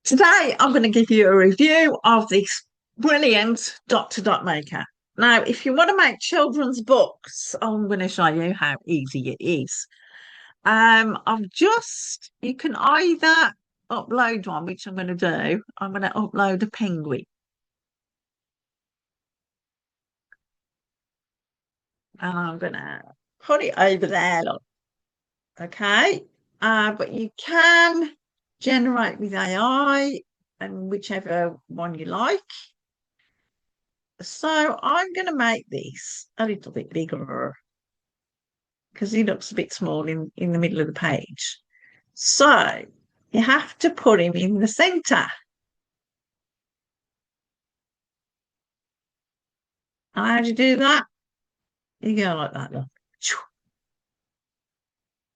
Today, I'm going to give you a review of this brilliant Dot2Dot maker. Now, if you want to make children's books, I'm going to show you how easy it is. You can either upload one, which I'm going to do. I'm going to upload a penguin, and I'm going to put it over there, look, okay? But you can generate with AI and whichever one you like. So I'm going to make this a little bit bigger because he looks a bit small in the middle of the page. So you have to put him in the centre. And how do you do that? You go like that, look.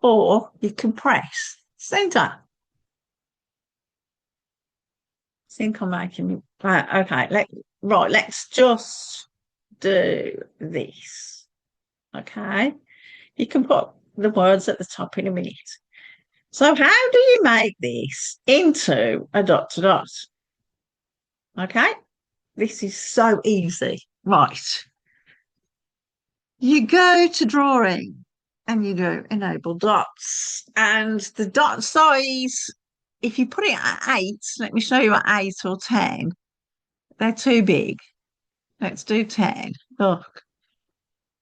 Or you can press centre. I think I'm making it. Right, okay, let's just do this. Okay. You can put the words at the top in a minute. So how do you make this into a dot to dot? Okay, this is so easy. Right, you go to drawing and you go enable dots, and the dot size, if you put it at 8, let me show you at 8 or 10, they're too big. Let's do 10. Look,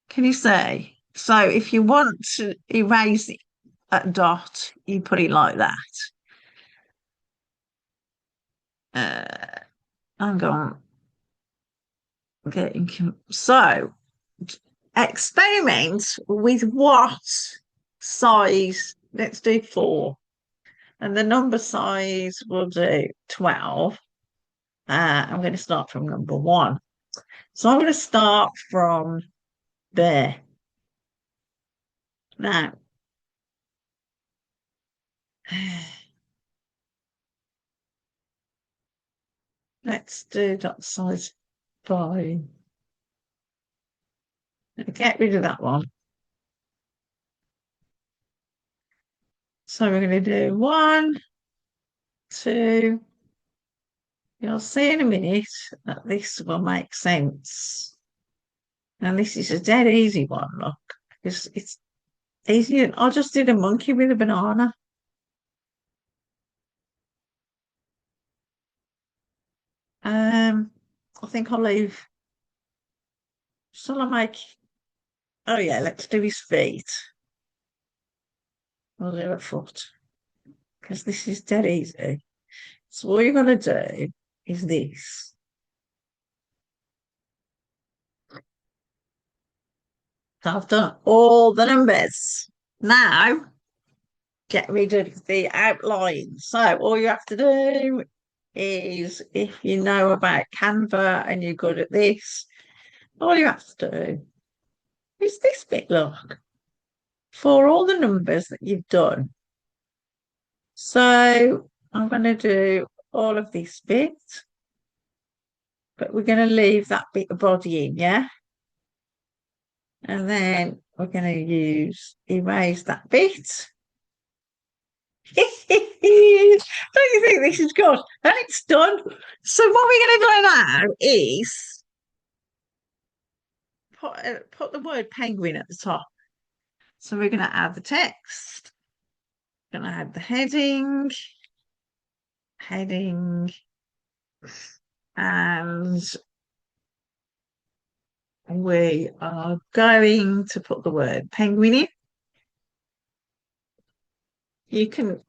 can you see? So if you want to erase a dot, you put it like that. I'm going getting so experiment with what size. Let's do 4, and the number size will do 12. I'm going to start from number 1. So I'm going to start from there. Now, let's do dot size 5. Get rid of that one. So we're going to do 1, 2. You'll see in a minute that this will make sense. And this is a dead easy one, look. It's easy. I just did a monkey with a banana. I think I'll leave. Shall I make? Oh yeah, let's do his feet. We'll do a foot because this is dead easy. So all you're gonna do is this. So I've done all the numbers. Now get rid of the outline. So all you have to do is, if you know about Canva and you're good at this, all you have to do is this bit, look, for all the numbers that you've done. So I'm going to do all of this bit, but we're going to leave that bit of body in, yeah? And then we're going to erase that bit. Don't you think this is good? And it's done. So what we're going to do now is put the word penguin at the top. So we're going to add the text. Going to add the heading, and we are going to put the word penguin in. You can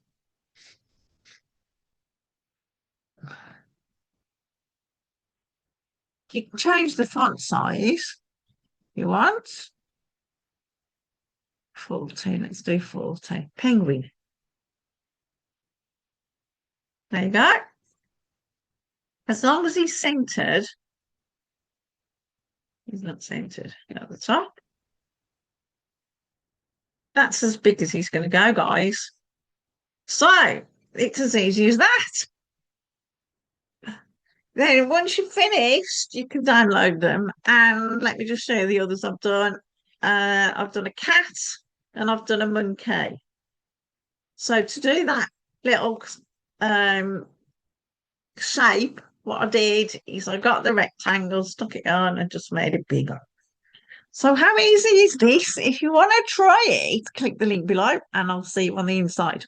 change the font size if you want. 14, let's do 14. Penguin. There you go. As long as he's centered, he's not centered at the top. That's as big as he's going to go, guys. So it's as easy as that. Then once you've finished, you can download them. And let me just show you the others I've done. I've done a cat and I've done a monkey. So to do that little shape, what I did is I got the rectangle, stuck it on, and just made it bigger. So how easy is this? If you want to try it, click the link below and I'll see you on the inside.